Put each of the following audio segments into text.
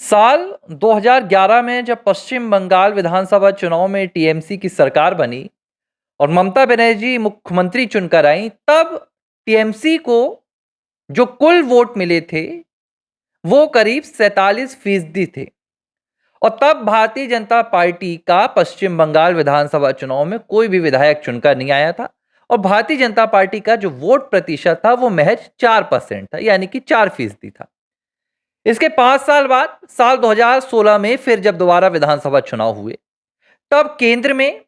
साल 2011 में जब पश्चिम बंगाल विधानसभा चुनाव में टीएमसी की सरकार बनी और ममता बनर्जी मुख्यमंत्री चुनकर आई, तब टीएमसी को जो कुल वोट मिले थे, वो करीब 47% थे। और तब भारतीय जनता पार्टी का पश्चिम बंगाल विधानसभा चुनाव में कोई भी विधायक चुनकर नहीं आया था और भारतीय जनता पार्टी का जो वोट प्रतिशत था, वो महज 4% था, यानी कि 4% था। इसके 5 साल बाद साल 2016 में फिर जब दोबारा विधानसभा चुनाव हुए, तब केंद्र में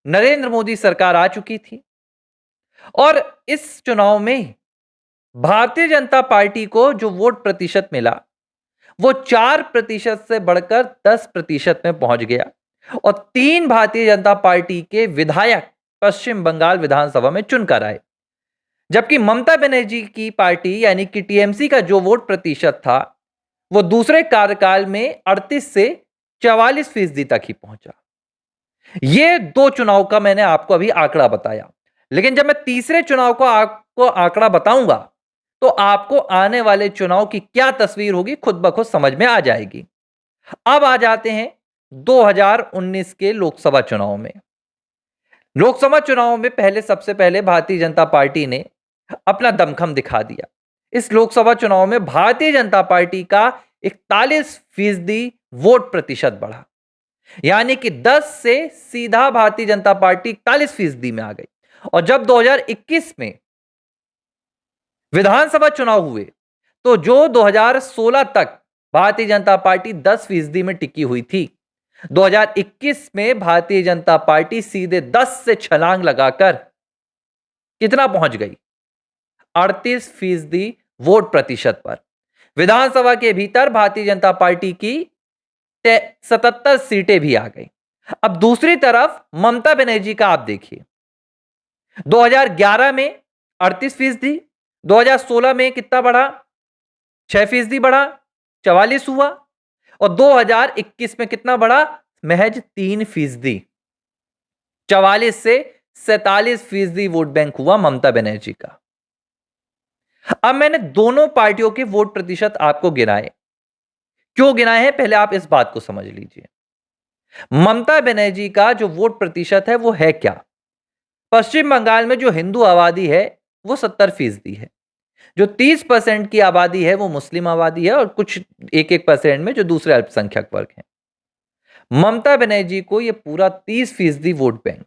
नरेंद्र मोदी सरकार आ चुकी थी और इस चुनाव में भारतीय जनता पार्टी को जो वोट प्रतिशत मिला, वो 4% से बढ़कर 10% में पहुंच गया और 3 भारतीय जनता पार्टी के विधायक पश्चिम बंगाल विधानसभा में चुनकर आए। जबकि ममता बनर्जी की पार्टी यानी कि टीएमसी का जो वोट प्रतिशत था, वो दूसरे कार्यकाल में 38 से 44% तक ही पहुंचा। ये 2 चुनाव का मैंने आपको अभी आंकड़ा बताया, लेकिन जब मैं तीसरे चुनाव को आपको आंकड़ा बताऊंगा, तो आपको आने वाले चुनाव की क्या तस्वीर होगी खुद ब खुद समझ में आ जाएगी। अब आ जाते हैं 2019 के लोकसभा चुनाव में। लोकसभा चुनाव में सबसे पहले भारतीय जनता पार्टी ने अपना दमखम दिखा दिया। इस लोकसभा चुनाव में भारतीय जनता पार्टी का 41% वोट प्रतिशत बढ़ा, यानी कि 10 से सीधा भारतीय जनता पार्टी 41% में आ गई। और जब 2021 में विधानसभा चुनाव हुए, तो जो 2016 तक भारतीय जनता पार्टी 10% में टिकी हुई थी, 2021 में भारतीय जनता पार्टी सीधे 10 से छलांग लगाकर कितना पहुंच गई? 38% वोट प्रतिशत पर। विधानसभा के भीतर भारतीय जनता पार्टी की 77 सीटें भी आ गई। अब दूसरी तरफ ममता बनर्जी का आप देखिए, 2011 में 38%, 2016 में कितना बढ़ा? 6% बढ़ा, 44 हुआ और 2021 में कितना बढ़ा? महज 3%। 44 से 47% वोट बैंक हुआ ममता बनर्जी का। अब मैंने दोनों पार्टियों के वोट प्रतिशत आपको गिनाए। क्यों गिनाए हैं, पहले आप इस बात को समझ लीजिए। ममता बनर्जी का जो वोट प्रतिशत है, वो है क्या? पश्चिम बंगाल में जो हिंदू आबादी है, वो 70% है। जो 30% की आबादी है, वो मुस्लिम आबादी है और कुछ 1% में जो दूसरे अल्पसंख्यक वर्ग हैं। ममता बनर्जी को यह पूरा 30% वोट बैंक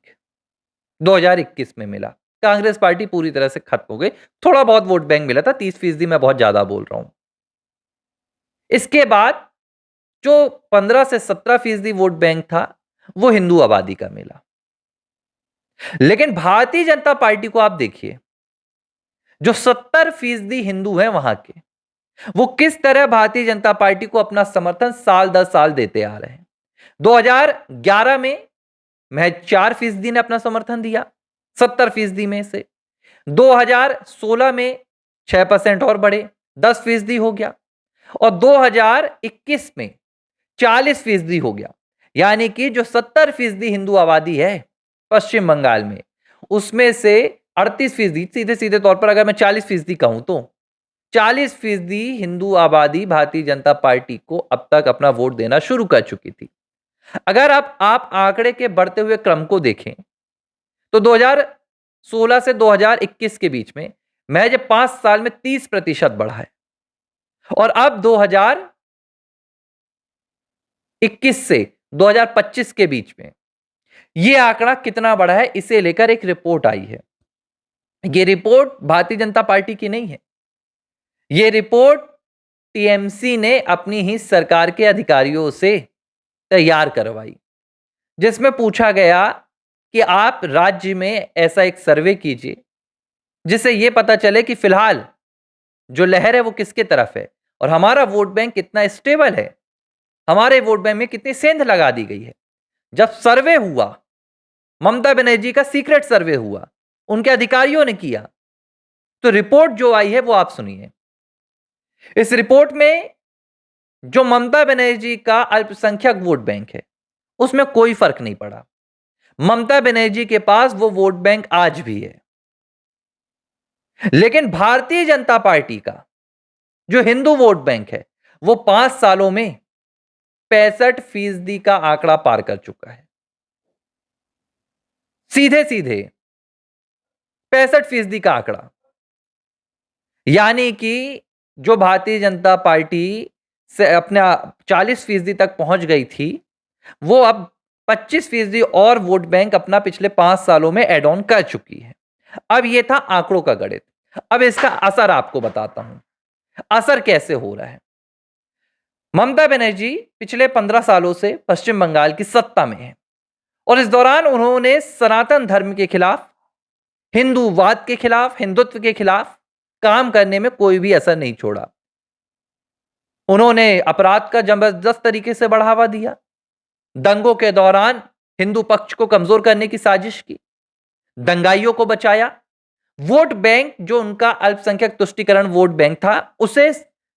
2021 में मिला। कांग्रेस पार्टी पूरी तरह से खत्म हो गई। थोड़ा बहुत वोट बैंक मिला था, 30% मैं बहुत ज्यादा बोल रहा हूं। इसके बाद जो 15 से 17% वोट बैंक था, वो हिंदू आबादी का मिला। लेकिन भारतीय जनता पार्टी को आप देखिए, जो 70% हिंदू हैं वहां के, वो किस तरह भारतीय जनता पार्टी को अपना समर्थन साल दर साल देते आ रहे हैं। 2011 में महज 4% ने अपना समर्थन दिया 70% में से। 2016 में 6% और बढ़े, 10% हो गया और 2021 में 40% हो गया। यानी कि जो 70% हिंदू आबादी है पश्चिम बंगाल में, उसमें से 38%, सीधे सीधे तौर पर अगर मैं 40% कहूं, तो 40% हिंदू आबादी भारतीय जनता पार्टी को अब तक अपना वोट देना शुरू कर चुकी थी। अगर आप आंकड़े के बढ़ते हुए क्रम को देखें, तो 2016 से 2021 के बीच में महज 5 साल में 30% बढ़ा है और अब 2021 से 2025 के बीच में यह आंकड़ा कितना बढ़ा है, इसे लेकर एक रिपोर्ट आई है। यह रिपोर्ट भारतीय जनता पार्टी की नहीं है, यह रिपोर्ट टीएमसी ने अपनी ही सरकार के अधिकारियों से तैयार करवाई, जिसमें पूछा गया कि आप राज्य में ऐसा एक सर्वे कीजिए जिससे यह पता चले कि फिलहाल जो लहर है वो किसके तरफ है और हमारा वोट बैंक कितना स्टेबल है, हमारे वोट बैंक में कितनी सेंध लगा दी गई है। जब सर्वे हुआ, ममता बनर्जी का सीक्रेट सर्वे हुआ, उनके अधिकारियों ने किया, तो रिपोर्ट जो आई है वो आप सुनिए। इस रिपोर्ट में जो ममता बनर्जी का अल्पसंख्यक वोट बैंक है, उसमें कोई फर्क नहीं पड़ा। ममता बनर्जी के पास वो वोट बैंक आज भी है। लेकिन भारतीय जनता पार्टी का जो हिंदू वोट बैंक है, वो 5 सालों में 65% का आंकड़ा पार कर चुका है। सीधे सीधे 65% का आंकड़ा, यानी कि जो भारतीय जनता पार्टी से अपने 40% तक पहुंच गई थी, वो अब 25% और वोट बैंक अपना पिछले 5 सालों में एड ऑन कर चुकी है। अब ये था आंकड़ों का गणित। अब इसका असर आपको बताता हूं, असर कैसे हो रहा है। ममता बनर्जी पिछले 15 सालों से पश्चिम बंगाल की सत्ता में है और इस दौरान उन्होंने सनातन धर्म के खिलाफ, हिंदूवाद के खिलाफ, हिंदुत्व के खिलाफ काम करने में कोई भी असर नहीं छोड़ा। उन्होंने अपराध का जबरदस्त तरीके से बढ़ावा दिया, दंगों के दौरान हिंदू पक्ष को कमजोर करने की साजिश की, दंगाइयों को बचाया, वोट बैंक जो उनका अल्पसंख्यक तुष्टीकरण वोट बैंक था उसे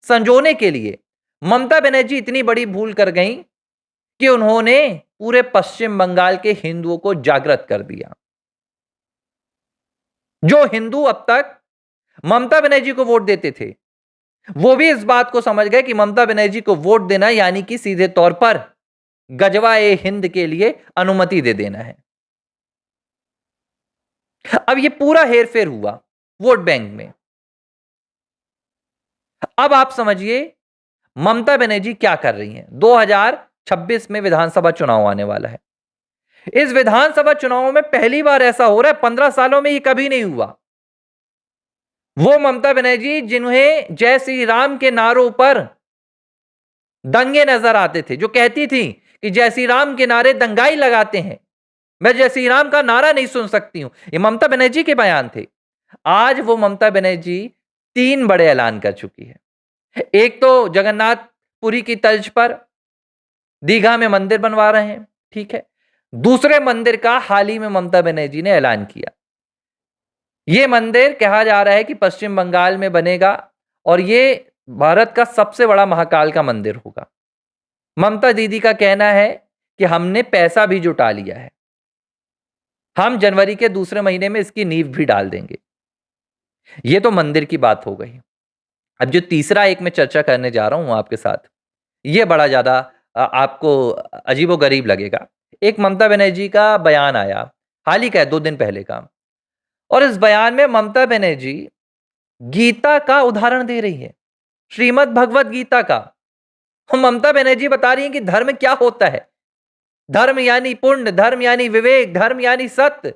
संजोने के लिए ममता बनर्जी इतनी बड़ी भूल कर गई कि उन्होंने पूरे पश्चिम बंगाल के हिंदुओं को जागृत कर दिया। जो हिंदू अब तक ममता बनर्जी को वोट देते थे, वो भी इस बात को समझ गए कि ममता बनर्जी को वोट देना यानी कि सीधे तौर पर गजवा ए हिंद के लिए अनुमति दे देना है। अब ये पूरा हेरफेर हुआ वोट बैंक में। अब आप समझिए ममता बनर्जी क्या कर रही हैं। 2026 में विधानसभा चुनाव आने वाला है। इस विधानसभा चुनाव में पहली बार ऐसा हो रहा है, 15 सालों में ये कभी नहीं हुआ। वो ममता बनर्जी जिन्हें जय श्री राम के नारों पर दंगे नजर आते थे, जो कहती थी कि जय श्री राम के नारे दंगाई लगाते हैं, मैं जय श्री राम का नारा नहीं सुन सकती हूं, ये ममता बनर्जी के बयान थे। आज वो ममता बनर्जी 3 बड़े ऐलान कर चुकी है। एक तो जगन्नाथपुरी की तर्ज पर दीघा में मंदिर बनवा रहे हैं, ठीक है। दूसरे मंदिर का हाल ही में ममता बनर्जी ने ऐलान किया। यह मंदिर कहा जा रहा है कि पश्चिम बंगाल में बनेगा और यह भारत का सबसे बड़ा महाकाल का मंदिर होगा। ममता दीदी का कहना है कि हमने पैसा भी जुटा लिया है, हम जनवरी के दूसरे महीने में इसकी नींव भी डाल देंगे। यह तो मंदिर की बात हो गई। अब जो तीसरा एक मैं चर्चा करने जा रहा हूं आपके साथ, यह बड़ा ज्यादा आपको अजीबोगरीब लगेगा। एक ममता बनर्जी का बयान आया हाल ही का, 2 दिन पहले का, और इस बयान में ममता बनर्जी गीता का उदाहरण दे रही है, श्रीमद् भगवत गीता का। ममता बनर्जी बता रही है कि धर्म क्या होता है, धर्म यानी पुण्य, धर्म यानी विवेक, धर्म यानी सत्य।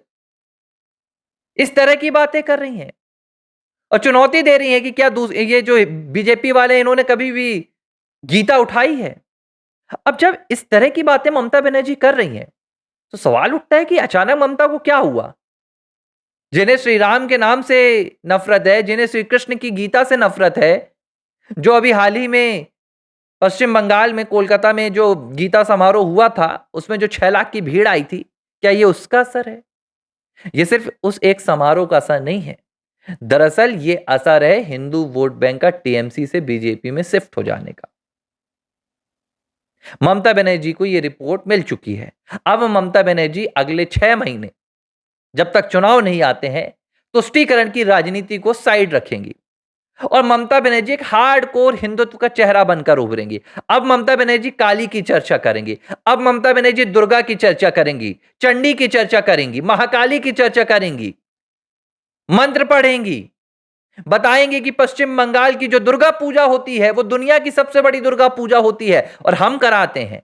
इस तरह की बातें कर रही हैं और चुनौती दे रही हैं कि क्या ये जो बीजेपी वाले इन्होंने कभी भी गीता उठाई है। अब जब इस तरह की बातें ममता बनर्जी कर रही हैं तो सवाल उठता है कि अचानक ममता को क्या हुआ। जिन्हें श्री राम के नाम से नफरत है, जिन्हें श्री कृष्ण की गीता से नफरत है, जो अभी हाल ही में पश्चिम बंगाल में कोलकाता में जो गीता समारोह हुआ था उसमें जो 6 लाख की भीड़ आई थी, क्या ये उसका असर है? ये सिर्फ उस एक समारोह का असर नहीं है, दरअसल ये असर है हिंदू वोट बैंक का टीएमसी से बीजेपी में शिफ्ट हो जाने का। ममता बनर्जी को यह रिपोर्ट मिल चुकी है। अब ममता बनर्जी अगले 6 महीने जब तक चुनाव नहीं आते हैं तुष्टीकरण की राजनीति को साइड रखेंगी और ममता बनर्जी एक हार्डकोर हिंदुत्व का चेहरा बनकर उभरेंगी। अब ममता बनर्जी काली की चर्चा करेंगी, अब ममता बनर्जी दुर्गा की चर्चा करेंगी, चंडी की चर्चा करेंगी, महाकाली की चर्चा करेंगी, मंत्र पढ़ेंगी, बताएंगे कि पश्चिम बंगाल की जो दुर्गा पूजा होती है वो दुनिया की सबसे बड़ी दुर्गा पूजा होती है और हम कराते हैं,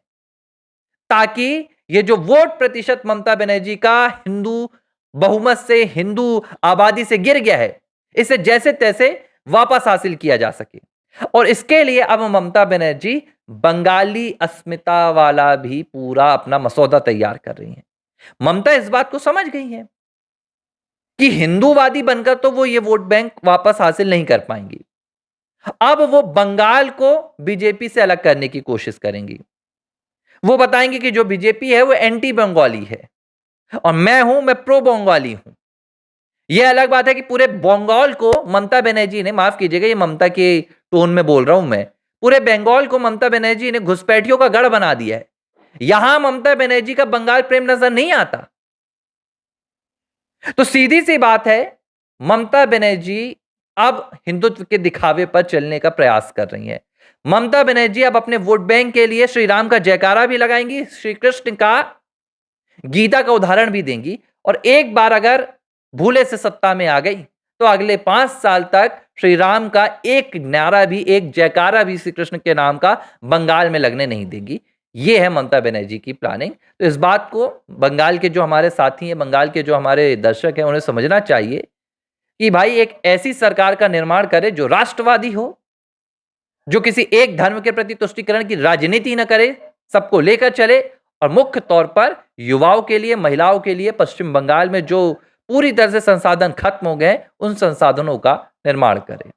ताकि ये जो वोट प्रतिशत ममता बनर्जी का हिंदू बहुमत से, हिंदू आबादी से गिर गया है, इसे जैसे तैसे वापस हासिल किया जा सके। और इसके लिए अब ममता बनर्जी बंगाली अस्मिता वाला भी पूरा अपना मसौदा तैयार कर रही हैं। ममता इस बात को समझ गई है कि हिंदूवादी बनकर तो वो ये वोट बैंक वापस हासिल नहीं कर पाएंगी। अब वो बंगाल को बीजेपी से अलग करने की कोशिश करेंगी। वो बताएंगे कि जो बीजेपी है वो एंटी बंगाली है और मैं प्रो बंगाली हूं। यह अलग बात है कि पूरे बंगाल को ममता बनर्जी ने, माफ कीजिएगा ये ममता के टोन में बोल रहा हूं मैं, पूरे बंगाल को ममता बनर्जी ने घुसपैठियों का गढ़ बना दिया है। यहां ममता बनर्जी का बंगाल प्रेम नजर नहीं आता। तो सीधी सी बात है, ममता बनर्जी अब हिंदुत्व के दिखावे पर चलने का प्रयास कर रही है। ममता बनर्जी अब अपने वोट बैंक के लिए श्री राम का जयकारा भी लगाएंगी, श्री कृष्ण का गीता का उदाहरण भी देंगी, और एक बार अगर भूले से सत्ता में आ गई तो अगले 5 साल तक श्री राम का एक नारा भी, एक जयकारा भी श्री कृष्ण के नाम का बंगाल में लगने नहीं देंगी। ये है ममता बनर्जी की प्लानिंग। तो इस बात को बंगाल के जो हमारे साथी हैं, बंगाल के जो हमारे दर्शक हैं, उन्हें समझना चाहिए कि भाई एक ऐसी सरकार का निर्माण करे जो राष्ट्रवादी हो, जो किसी एक धर्म के प्रति तुष्टीकरण की राजनीति न करे, सबको लेकर चले, और मुख्य तौर पर युवाओं के लिए, महिलाओं के लिए पश्चिम बंगाल में जो पूरी तरह से संसाधन खत्म हो गए, उन संसाधनों का निर्माण करे।